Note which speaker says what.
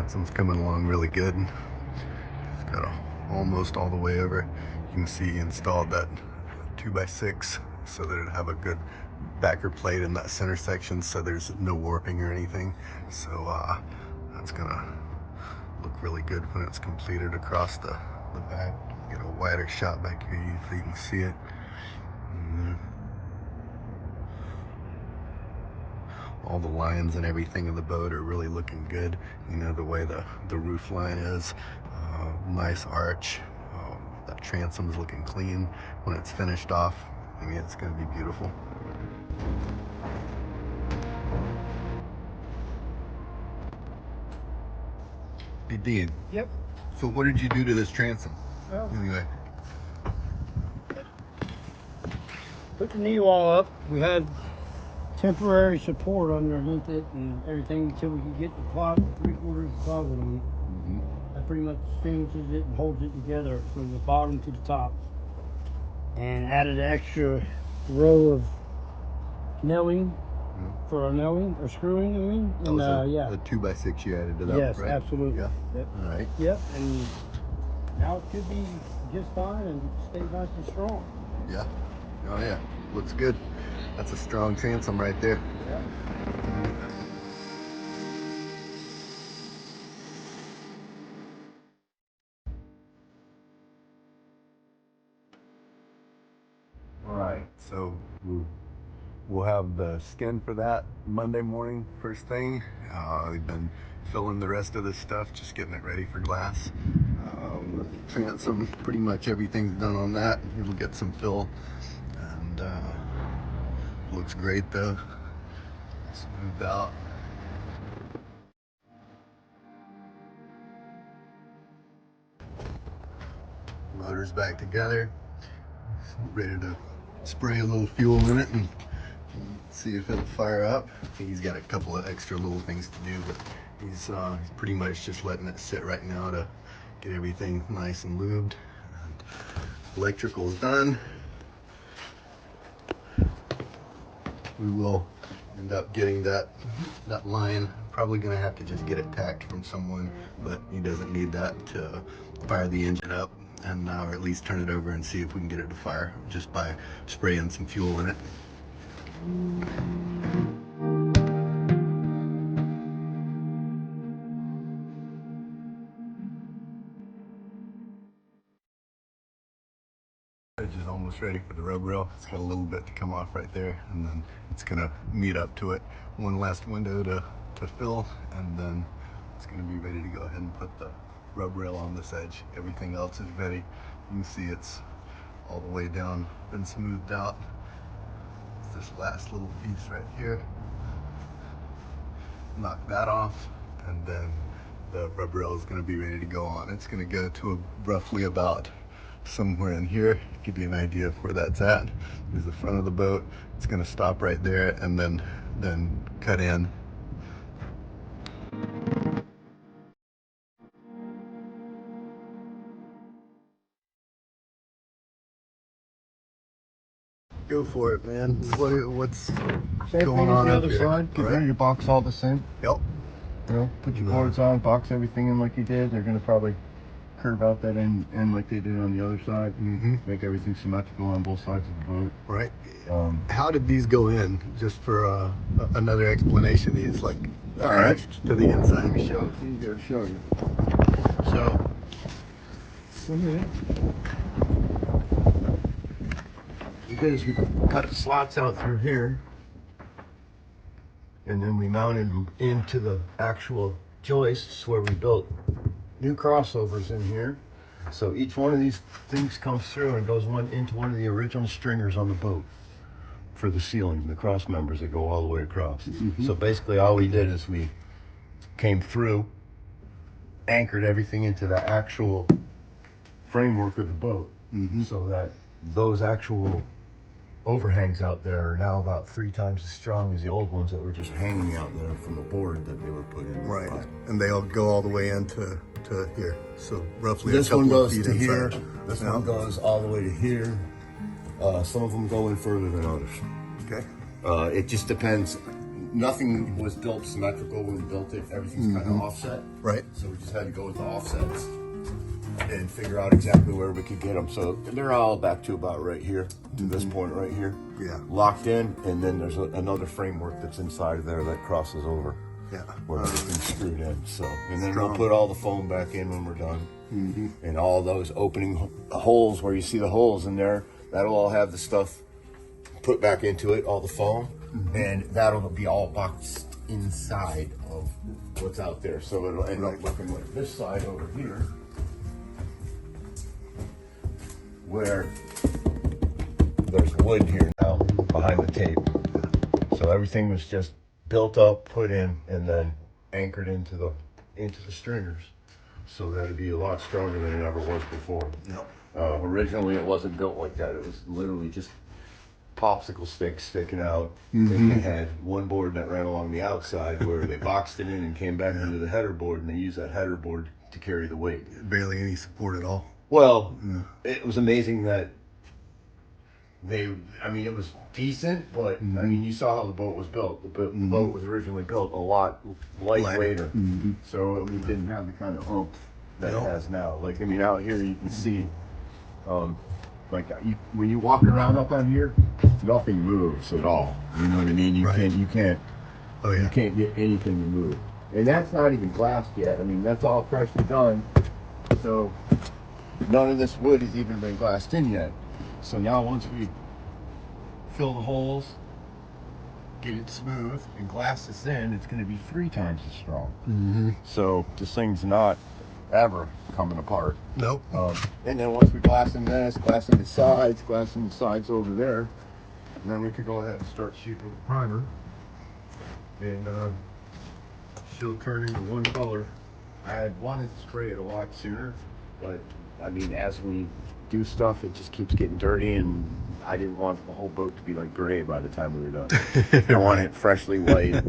Speaker 1: Transom's coming along really good. It's got almost all the way over. You can see he installed that 2x6 so that it'd have a good backer plate in that center section so there's no warping or anything. So that's gonna look really good when it's completed across the back. Get a wider shot back here so you can see it. All the lines and everything of the boat are really looking good. You know, the way the roof line is, nice arch. That transom's looking clean when it's finished off. I mean, it's gonna be beautiful. Hey Dean.
Speaker 2: Yep.
Speaker 1: So what did you do to this transom?
Speaker 2: Well,
Speaker 1: Anyway.
Speaker 2: put the knee wall up. We had temporary support underneath it and everything until we could get the plot 3/4 deposit on it. That pretty much finishes it and holds it together from the bottom to the top. And added an extra row of nailing for our nailing or screwing, I mean.
Speaker 1: That
Speaker 2: And
Speaker 1: was
Speaker 2: yeah.
Speaker 1: a 2x6 you added to that,
Speaker 2: Yes,
Speaker 1: right?
Speaker 2: absolutely.
Speaker 1: Yeah.
Speaker 2: Yep.
Speaker 1: All right.
Speaker 2: Yep. And now it should be just fine and stay nice and strong.
Speaker 1: Yeah. Oh yeah. Looks good. That's a strong transom right there.
Speaker 2: Yep.
Speaker 1: All right. So we'll have the skin for that Monday morning, first thing. We've been filling the rest of this stuff, just getting it ready for glass. The transom, pretty much everything's done on that. It'll get some fill, and looks great though. Smoothed out. Motor's back together. Ready to spray a little fuel in it and see if it'll fire up. I think he's got a couple of extra little things to do, but he's pretty much just letting it sit right now to get everything nice and lubed. And electrical's done. We will end up getting that line. Probably gonna have to just get it tacked from someone, but he doesn't need that to fire the engine up, and or at least turn it over and see if we can get it to fire just by spraying some fuel in it. Edge is almost ready for the rub rail. It's got a little bit to come off right there, and then it's gonna meet up to it. One last window to fill, and then it's gonna be ready to go ahead and put the rub rail on this edge. Everything else is ready. You can see it's all the way down, been smoothed out. It's this last little piece right here. Knock that off, and then the rub rail is gonna be ready to go on. It's gonna go to roughly about somewhere in here. Give you an idea of where that's at. This is the front of the boat. It's gonna stop right there and then cut in. Go for it, man. What's
Speaker 2: Same
Speaker 1: going
Speaker 2: thing
Speaker 1: on
Speaker 2: the
Speaker 1: up
Speaker 2: other
Speaker 1: here?
Speaker 2: side. Get ready to box all this in.
Speaker 1: Yep.
Speaker 2: You know, put your boards on, box everything in like you did. They're gonna probably curve out that end like they did on the other side. Make everything symmetrical on both sides of the boat.
Speaker 1: Right. How did these go in? Just for another explanation, these like attached to the inside.
Speaker 2: Let me show it. Easier to show you. So here. Because we cut the slots out through here, and then we mounted them into the actual joists where we built new crossovers in here. So each one of these things comes through and goes into one of the original stringers on the boat for the ceiling, the cross members that go all the way across. So basically all we did is we came through, anchored everything into the actual framework of the boat, so that those actual overhangs out there are now about 3 times as strong as the old ones that were just hanging out there from the board that they were put in.
Speaker 1: Right, and they all go all the way into here. So roughly
Speaker 2: This
Speaker 1: a couple
Speaker 2: one goes
Speaker 1: of feet
Speaker 2: to
Speaker 1: inside.
Speaker 2: here. This one goes all the way to here. Some of them go in further than others.
Speaker 1: Okay.
Speaker 2: It just depends. nothing was built symmetrical when we built it. Everything's kind of offset.
Speaker 1: Right.
Speaker 2: So we just had to go with the offsets and figure out exactly where we could get them. So they're all back to about right here, to this point right here.
Speaker 1: Yeah.
Speaker 2: Locked in, and then there's another framework that's inside of there that crosses over.
Speaker 1: Yeah.
Speaker 2: Where everything's screwed in. So, and then
Speaker 1: Strong.
Speaker 2: we'll put all the foam back in when we're done. And all those opening holes where you see the holes in there, that'll all have the stuff put back into it, all the foam, and that'll be all boxed inside of what's out there. So it'll end up looking like this side over here, where there's wood here now behind the tape. So everything was just built up, put in, and then anchored into the stringers. So that'd be a lot stronger than it ever was before.
Speaker 1: Yep.
Speaker 2: Originally, it wasn't built like that. It was literally just popsicle sticks sticking out. And they had one board that ran along the outside where they boxed it in and came back into the header board, and they used that header board to carry the weight.
Speaker 1: Barely any support at all.
Speaker 2: Well, it was amazing that it was decent, but I mean, you saw how the boat was built. The boat was originally built a lot lightweighter, so it didn't have the kind of oomph that it has now. Like, I mean, out here you can see, when you walk around up on here, nothing moves at all. You know what I mean? You can't get anything to move, and that's not even glassed yet. I mean, that's all freshly done, so none of this wood has even been glassed in yet. So now once we fill the holes, get it smooth, and glass this in, it's going to be 3 times as strong. So this thing's not ever coming apart.
Speaker 1: Nope.
Speaker 2: And then once we glass in this, glass in the sides over there, and then we could go ahead and start shooting with the primer. And she'll turn into one color. I had wanted to spray it a lot sooner, but I mean, as we do stuff, it just keeps getting dirty, and I didn't want the whole boat to be like gray by the time we were done. I want it freshly white.